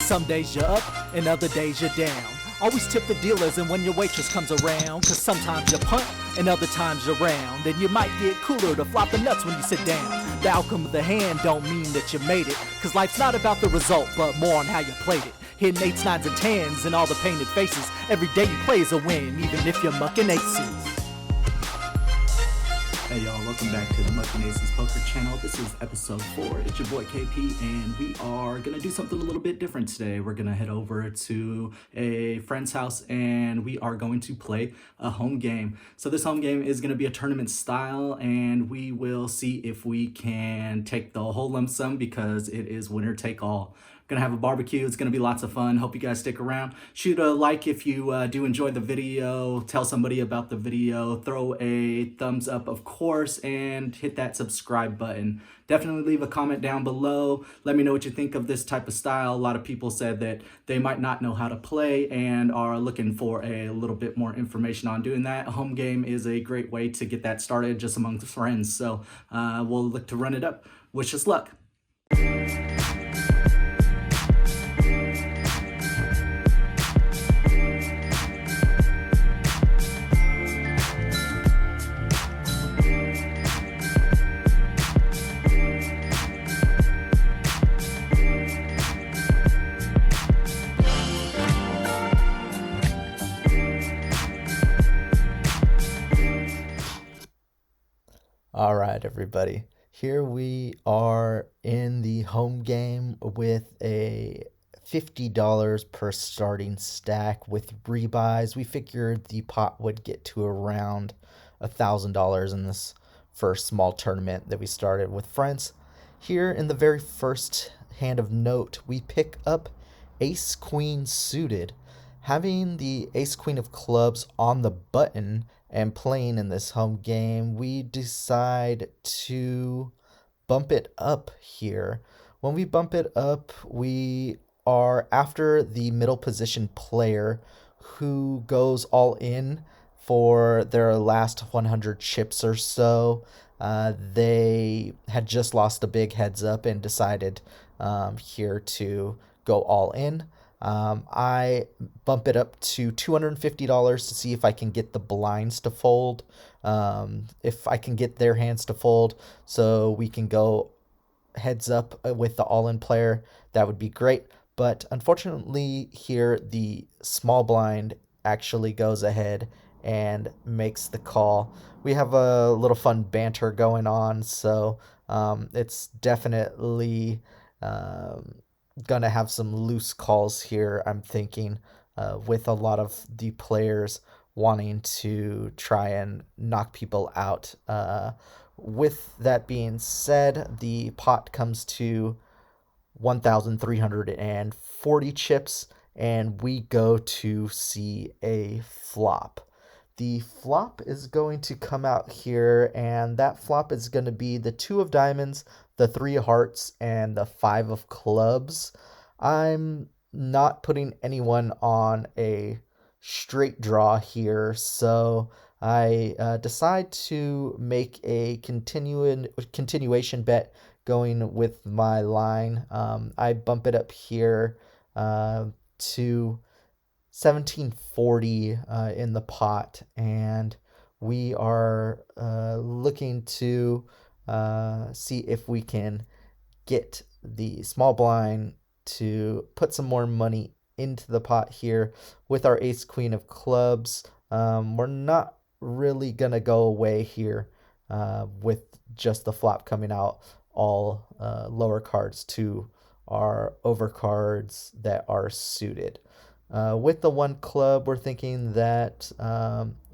some days you're up and other days you're down. Always tip the dealers and when your waitress comes around, cause sometimes you punt and other times you're round. And you might get cooler to flop the nuts when you sit down. The outcome of the hand don't mean that you made it, cause life's not about the result but more on how you played it. Hitting 8s, 9s, and 10s and all the painted faces. Every day you play is a win, even if you're mucking aces. Hey y'all, welcome back to the Mucking Aces Poker Channel. This is episode 4. It's your boy KP, and we are gonna do something a little bit different today. We're gonna head over to a friend's house and we are going to play a home game. So this home game is gonna be a tournament style, and we will see if we can take the whole lump sum because it is winner take all. Gonna have a barbecue. It's gonna be lots of fun. Hope you guys stick around. Shoot a like if you do enjoy the video. Tell somebody about the video. Throw a thumbs up, of course, and hit that subscribe button. Definitely leave a comment down below. Let me know what you think of this type of style. A lot of people said that they might not know how to play and are looking for a little bit more information on doing that. A home game is a great way to get that started just among friends. So we'll look to run it up. Wish us luck. All right, everybody. Here we are in the home game with a $50 per starting stack with rebuys. We figured the pot would get to around $1,000 in this first small tournament that we started with friends. Here in the very first hand of note, we pick up Ace Queen suited. Having the Ace Queen of clubs on the button and playing in this home game, we decide to bump it up here. When we bump it up, we are after the middle position player who goes all in for their last 100 chips or so. They had just lost a big heads up and decided here to go all in. I bump it up to $250 to see if I can get the blinds to fold. If I can get their hands to fold so we can go heads up with the all-in player, that would be great. But unfortunately here, the small blind actually goes ahead and makes the call. We have a little fun banter going on, so it's definitely gonna have some loose calls here, I'm thinking, with a lot of the players wanting to try and knock people out. With that being said, the pot comes to 1,340 chips, and we go to see a flop. The flop is going to come out here, and that flop is going to be the 2 of diamonds, the 3 of hearts, and the 5 of clubs. I'm not putting anyone on a straight draw here, so I decide to make a continuation bet going with my line. I bump it up here to 1740 in the pot, and we are looking to see if we can get the small blind to put some more money into the pot here with our Ace Queen of clubs. We're not really gonna go away here with just the flop coming out, all lower cards to our overcards that are suited. With the 1 club, we're thinking that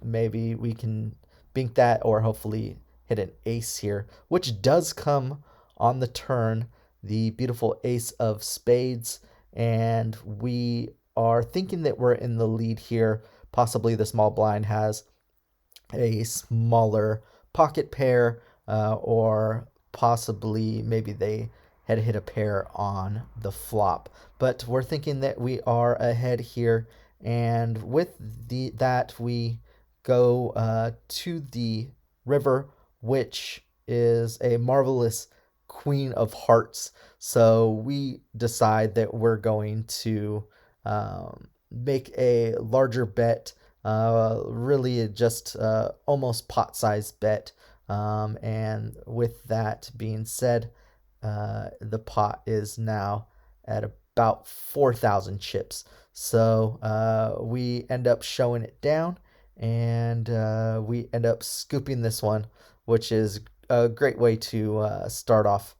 maybe we can bink that or hopefully hit an ace here, which does come on the turn, the beautiful ace of spades, and we are thinking that we're in the lead here. Possibly the small blind has a smaller pocket pair, or possibly maybe they had hit a pair on the flop. But we're thinking that we are ahead here, and with that we go to the river, which is a marvelous queen of hearts. So we decide that we're going to make a larger bet, really just almost pot-sized bet. And with that being said, the pot is now at about 4,000 chips. So we end up showing it down, and we end up scooping this one, which is a great way to start off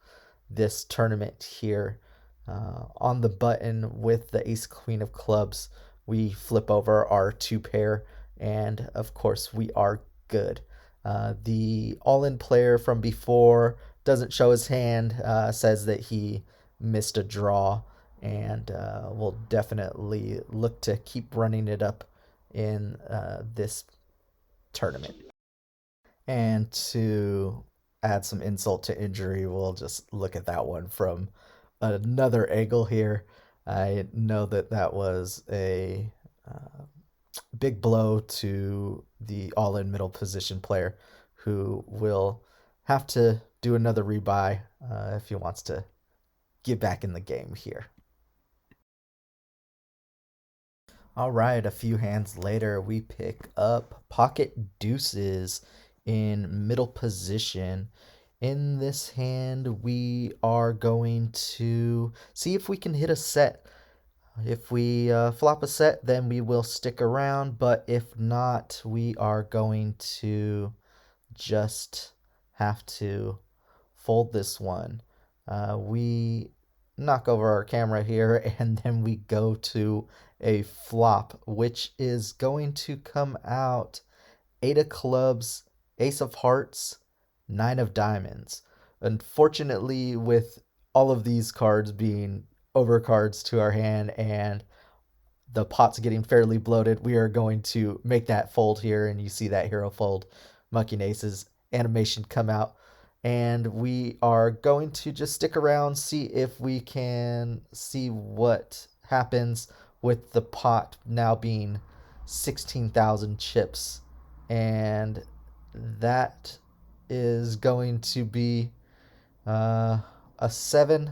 this tournament here. On the button with the ace queen of clubs, we flip over our two pair, and of course we are good. The all-in player from before doesn't show his hand, says that he missed a draw, and we'll definitely look to keep running it up in this tournament. And to add some insult to injury, we'll just look at that one from another angle here. I know that that was a big blow to the all-in middle position player, who will have to do another rebuy if he wants to get back in the game here. All right, a few hands later, we pick up pocket deuces in middle position. In this hand, we are going to see if we can hit a set. If we flop a set, then we will stick around, but if not, we are going to just have to fold this one. We knock over our camera here, and then we go to a flop, which is going to come out 8 of clubs, ace of hearts, 9 of diamonds. Unfortunately, with all of these cards being overcards to our hand and the pot's getting fairly bloated, we are going to make that fold here, and you see that hero fold, Mucking Aces animation come out, and we are going to just stick around, see if we can see what happens with the pot now being 16,000 chips, and that is going to be a 7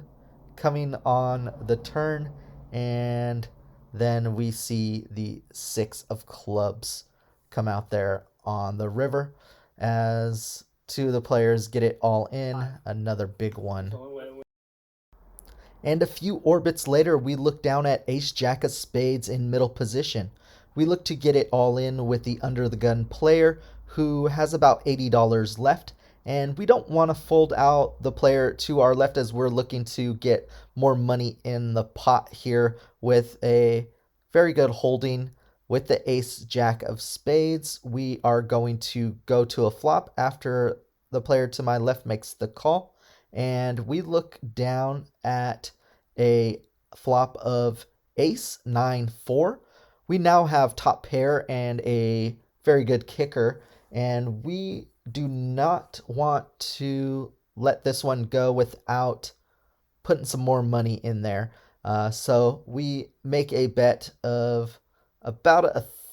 coming on the turn, and then we see the 6 of clubs come out there on the river as 2 of the players get it all in, another big one. And a few orbits later, we look down at ace jack of spades in middle position. We look to get it all in with the under the gun player, who has about $80 left, and we don't want to fold out the player to our left as we're looking to get more money in the pot here with a very good holding. With the ace jack of spades, we are going to go to a flop after the player to my left makes the call, and we look down at a flop of ace 9-4. We now have top pair and a very good kicker, and we do not want to let this one go without putting some more money in there. So we make a bet of about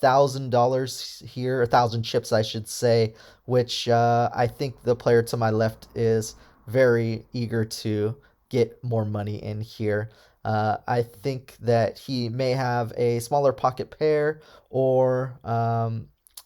$1,000 here, 1,000 chips, I should say, which I think the player to my left is very eager to get more money in here. I think that he may have a smaller pocket pair or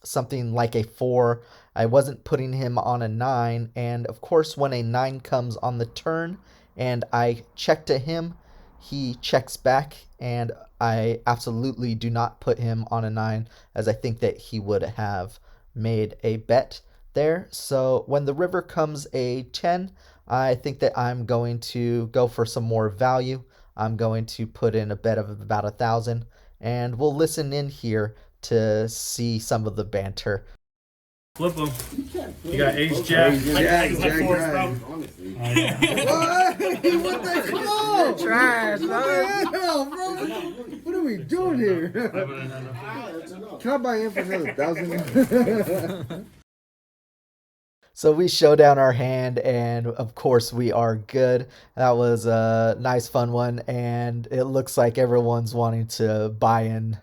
something like a 4. I wasn't putting him on a 9, and of course when a 9 comes on the turn and I check to him, he checks back, and I absolutely do not put him on a 9 as I think that he would have made a bet there. So when the river comes a 10, I think that I'm going to go for some more value. I'm going to put in a bet of about 1,000, and we'll listen in here to see some of the banter. Flip them. You got ace jack. Jack, Jack. What the hell? Trash, bro. What are we doing here? Can I buy in for another 1,000? So we show down our hand, and of course we are good. That was a nice fun one, and it looks like everyone's wanting to buy in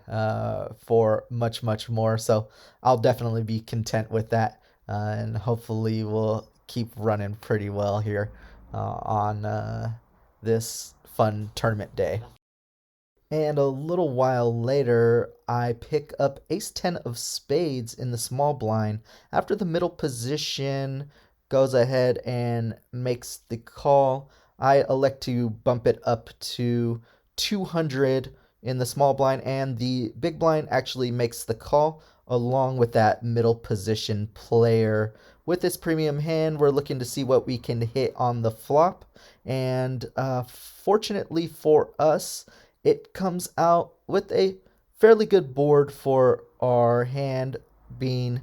for much, much more. So I'll definitely be content with that, and hopefully we'll keep running pretty well here. on this fun tournament day. And a little while later, I pick up ace 10 of spades in the small blind after the middle position goes ahead and makes the call. I elect to bump it up to 200 in the small blind, and the big blind actually makes the call along with that middle position player. With this premium hand, we're looking to see what we can hit on the flop, and fortunately for us, it comes out with a fairly good board for our hand being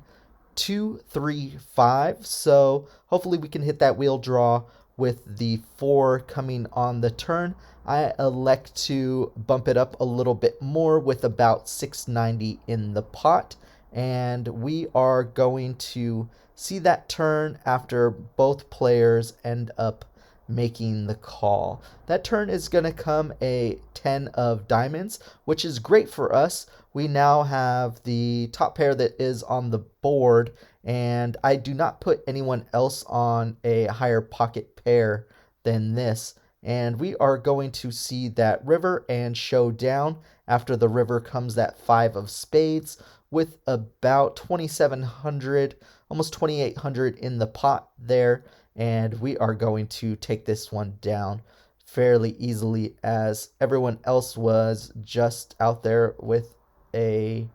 2, 3, 5. So hopefully we can hit that wheel draw with the 4 coming on the turn. I elect to bump it up a little bit more with about 690 in the pot. And we are going to see that turn after both players end up making the call. That turn is going to come a 10 of diamonds, which is great for us. We now have the top pair that is on the board, and I do not put anyone else on a higher pocket pair than this. And we are going to see that river and showdown. After the river comes that 5 of spades with about 2,700, almost 2,800 in the pot there. And we are going to take this one down fairly easily, as everyone else was just out there with a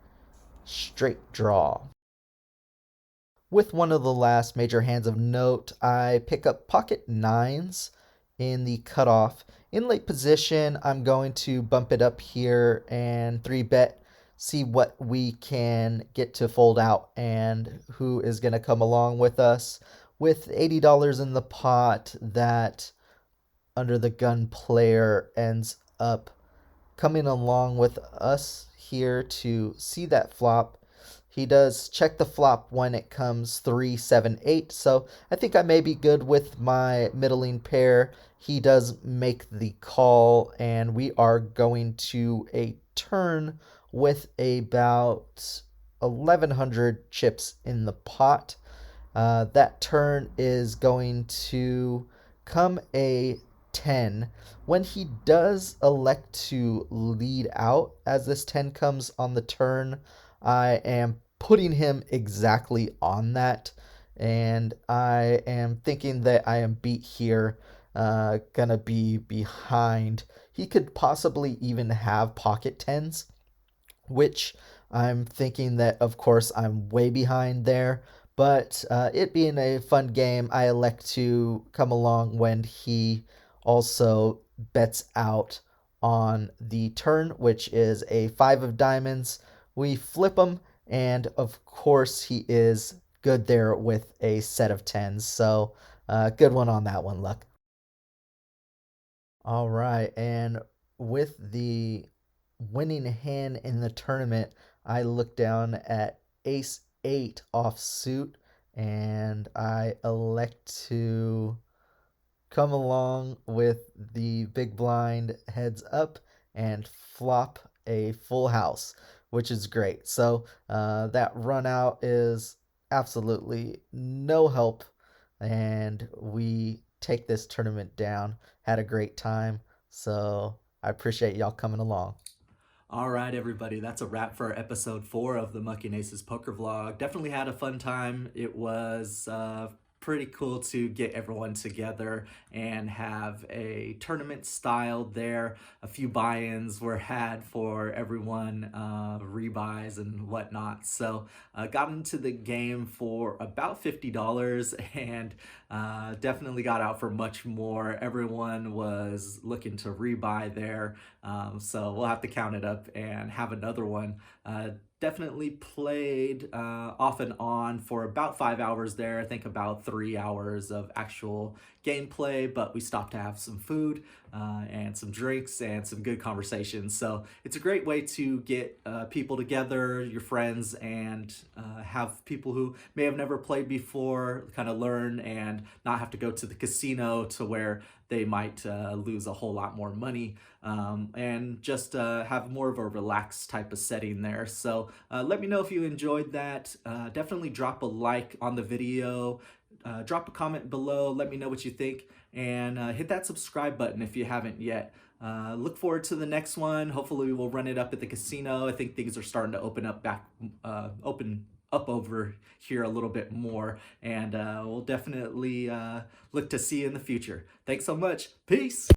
straight draw. With one of the last major hands of note, I pick up pocket nines in the cutoff. In late position, I'm going to bump it up here and 3-bet, see what we can get to fold out and who is going to come along with us. With $80 in the pot, that under the gun player ends up coming along with us here to see that flop. He does check the flop when it comes 3, 7, 8. So I think I may be good with my middling pair. He does make the call, and we are going to a turn with about 1,100 chips in the pot. That turn is going to come a 10. When he does elect to lead out, as this 10 comes on the turn, I am putting him exactly on that. And I am thinking that I am beat here, gonna be behind. He could possibly even have pocket tens, which I'm thinking that, of course, I'm way behind there. But it being a fun game, I elect to come along when he also bets out on the turn, which is a 5 of diamonds. We flip him, and of course, he is good there with a set of tens. So, good one on that one, Luck. All right, and with the winning hand in the tournament, I look down at ace 8 offsuit, and I elect to come along with the big blind heads up and flop a full house, which is great. So that run out is absolutely no help, and we take this tournament down. Had a great time, so I appreciate y'all coming along. All right, everybody, that's a wrap for episode 4 of the Mucking Aces poker vlog. Definitely had a fun time. It was pretty cool to get everyone together and have a tournament style there. A few buy-ins were had for everyone, rebuys and whatnot. So got into the game for about $50 and definitely got out for much more. Everyone was looking to rebuy there. So we'll have to count it up and have another one. Definitely played off and on for about 5 hours there. I think about 3 hours of actual gameplay, but we stopped to have some food and some drinks and some good conversations. So it's a great way to get people together, your friends, and have people who may have never played before kind of learn and not have to go to the casino to where they might lose a whole lot more money, and just have more of a relaxed type of setting there. So let me know if you enjoyed that. Definitely drop a like on the video. drop a comment below. Let me know what you think, and hit that subscribe button if you haven't yet. Look forward to the next one. Hopefully we will run it up at the casino. I think things are starting to open up over here a little bit more, and we'll definitely look to see you in the future. Thanks so much. Peace.